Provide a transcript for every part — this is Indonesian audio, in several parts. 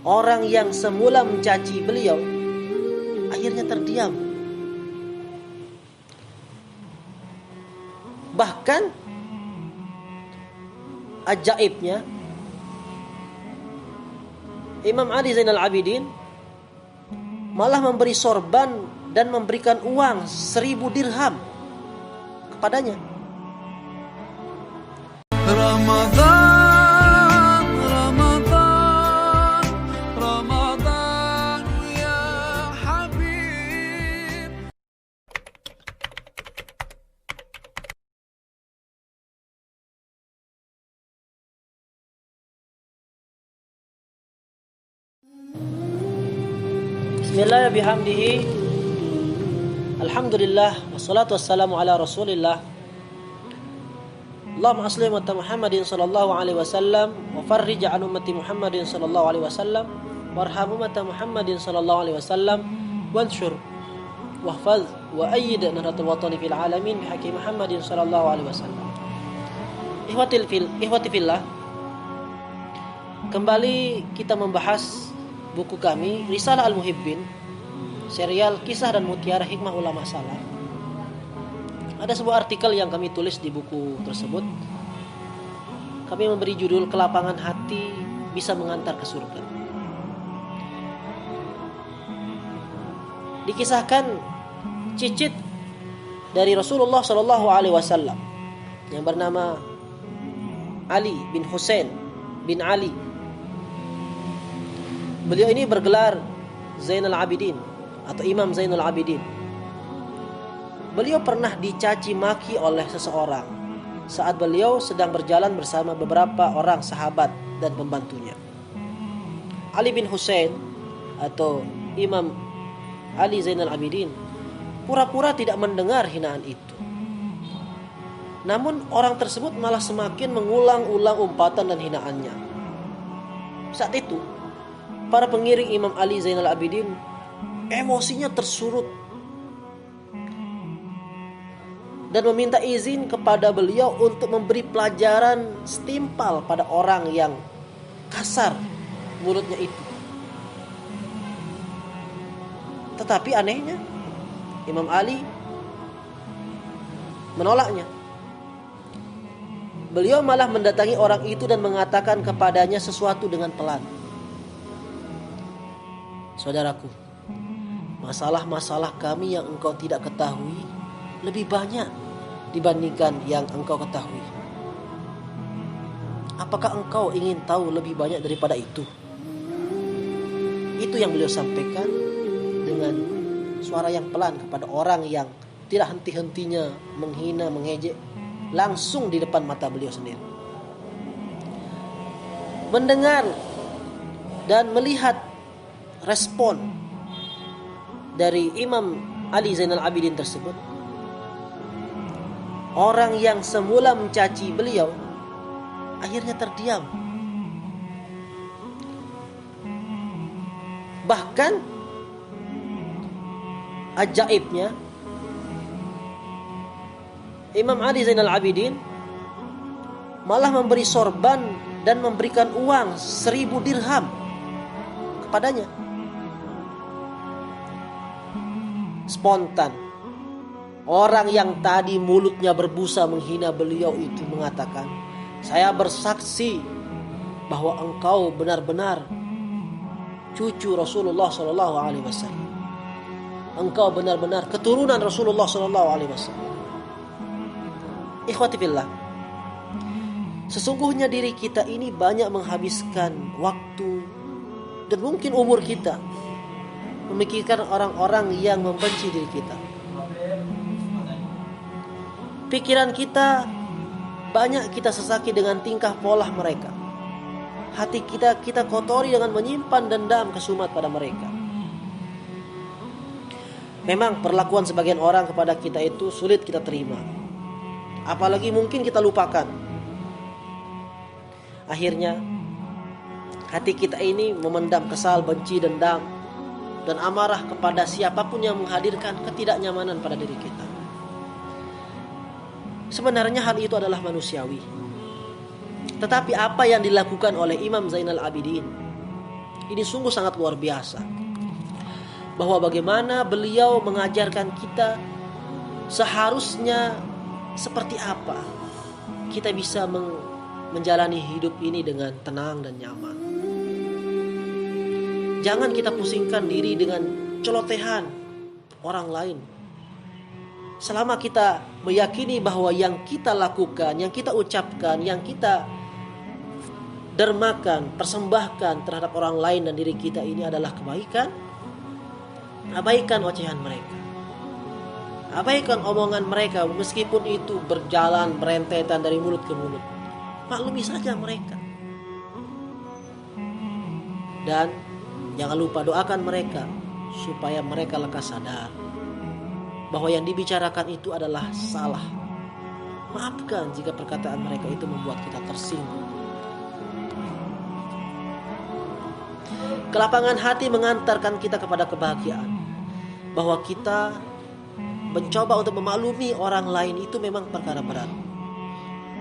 Orang yang semula mencaci beliau akhirnya terdiam. Bahkan ajaibnya, Imam Ali Zainal Abidin malah memberi sorban dan memberikan uang 1000 dirham kepadanya. Ramadan, Ramadan, Ramadan ya Habib. Bismillah bihamdihi. Alhamdulillah wassalatu wassalamu ala Rasulillah. Allahumma asli ummati Muhammadin sallallahu alaihi wasallam wa farrij an ummati Muhammadin sallallahu alaihi wasallam warham ummati Muhammadin sallallahu alaihi wasallam wanshur wahfaz wa ayyid nahdlatul watani fil alamin bihaqi Muhammadin sallallahu alaihi wasallam. Ikhwati fillah, kembali kita membahas buku kami Risalah Al-Muhibbin, serial kisah dan mutiara hikmah ulama salaf. Ada sebuah artikel yang kami tulis di buku tersebut. Kami memberi judul Kelapangan Hati Bisa Mengantar ke Surga. Dikisahkan cicit dari Rasulullah Shallallahu Alaihi Wasallam yang bernama Ali bin Husain bin Ali. Beliau ini bergelar Zainal Abidin atau Imam Zainal Abidin. Beliau pernah dicaci maki oleh seseorang saat beliau sedang berjalan bersama beberapa orang sahabat dan pembantunya. Ali bin Husain atau Imam Ali Zainal Abidin pura-pura tidak mendengar hinaan itu. Namun orang tersebut malah semakin mengulang-ulang umpatan dan hinaannya. Saat itu para pengiring Imam Ali Zainal Abidin emosinya tersurut dan meminta izin kepada beliau untuk memberi pelajaran setimpal pada orang yang kasar mulutnya itu. Tetapi anehnya, Imam Ali menolaknya. Beliau malah mendatangi orang itu dan mengatakan kepadanya sesuatu dengan pelan. Saudaraku, masalah-masalah kami yang engkau tidak ketahui lebih banyak dibandingkan yang engkau ketahui. Apakah engkau ingin tahu lebih banyak daripada itu? Itu yang beliau sampaikan dengan suara yang pelan kepada orang yang tidak henti-hentinya menghina, mengejek langsung di depan mata beliau sendiri. Mendengar dan melihat respon dari Imam Ali Zainal Abidin tersebut, orang yang semula mencaci beliau akhirnya terdiam. Bahkan ajaibnya, Imam Ali Zainal Abidin malah memberi sorban dan memberikan uang 1000 dirham kepadanya. Spontan, orang yang tadi mulutnya berbusa menghina beliau itu mengatakan, "Saya bersaksi bahwa engkau benar-benar cucu Rasulullah Sallallahu Alaihi Wasallam. Engkau benar-benar keturunan Rasulullah Sallallahu Alaihi Wasallam." Ikhwati fillah, sesungguhnya diri kita ini banyak menghabiskan waktu dan mungkin umur kita memikirkan orang-orang yang membenci diri kita. Pikiran kita banyak kita sesaki dengan tingkah pola mereka. Hati kita kotori dengan menyimpan dendam kesumat pada mereka. Memang perlakuan sebagian orang kepada kita itu sulit kita terima, apalagi mungkin kita lupakan. Akhirnya hati kita ini memendam kesal, benci, dendam dan amarah kepada siapapun yang menghadirkan ketidaknyamanan pada diri kita. Sebenarnya hal itu adalah manusiawi. Tetapi apa yang dilakukan oleh Imam Zainal Abidin Ini sungguh sangat luar biasa. Bahwa bagaimana beliau mengajarkan kita seharusnya seperti apa kita bisa menjalani hidup ini dengan tenang dan nyaman. Jangan kita pusingkan diri dengan celotehan orang lain. Selama kita meyakini bahwa yang kita lakukan, yang kita ucapkan, yang kita dermakan, persembahkan terhadap orang lain dan diri kita ini adalah kebaikan, abaikan ocehan mereka. Abaikan omongan mereka meskipun itu berjalan berentetan dari mulut ke mulut. Maklumi saja mereka. Dan jangan lupa doakan mereka supaya mereka lekas sadar bahwa yang dibicarakan itu adalah salah. Maafkan jika perkataan mereka itu membuat kita tersinggung. Kelapangan hati mengantarkan kita kepada kebahagiaan. Bahwa kita mencoba untuk memaklumi orang lain itu memang perkara berat.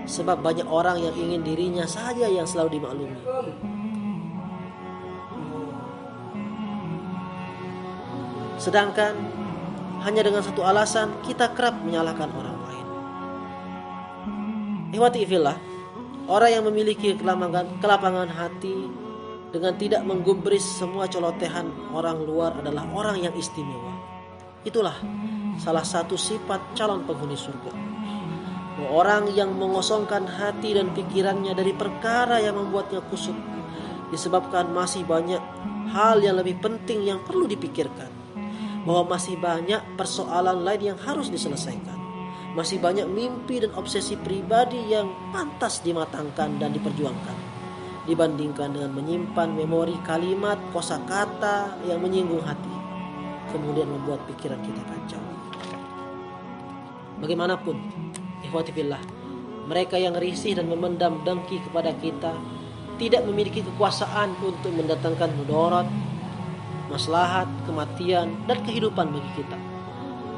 Sebab banyak orang yang ingin dirinya saja yang selalu dimaklumi. Sedangkan hanya dengan satu alasan kita kerap menyalahkan orang lain. Ikhwati fillah, orang yang memiliki kelapangan hati dengan tidak menggubris semua celotehan orang luar adalah orang yang istimewa. Itulah salah satu sifat calon penghuni surga. Orang yang mengosongkan hati dan pikirannya dari perkara yang membuatnya kusut, disebabkan masih banyak hal yang lebih penting yang perlu dipikirkan. Bahwa masih banyak persoalan lain yang harus diselesaikan. Masih banyak mimpi dan obsesi pribadi yang pantas dimatangkan dan diperjuangkan, dibandingkan dengan menyimpan memori kalimat kosakata yang menyinggung hati, kemudian membuat pikiran kita kacau. Bagaimanapun, ikhwati fillah, mereka yang risih dan memendam dengki kepada kita tidak memiliki kekuasaan untuk mendatangkan mudarat, maslahat, kematian, dan kehidupan bagi kita.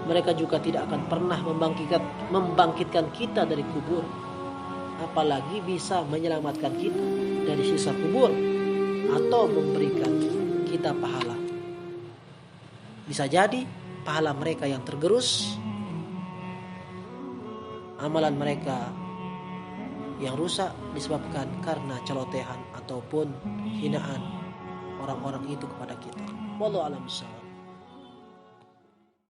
Mereka juga tidak akan pernah membangkitkan kita dari kubur, apalagi bisa menyelamatkan kita dari sisa kubur atau memberikan kita pahala. Bisa jadi pahala mereka yang tergerus, amalan mereka yang rusak disebabkan karena celotehan ataupun hinaan orang-orang itu kepada kita. Wallahu a'lam bishawab.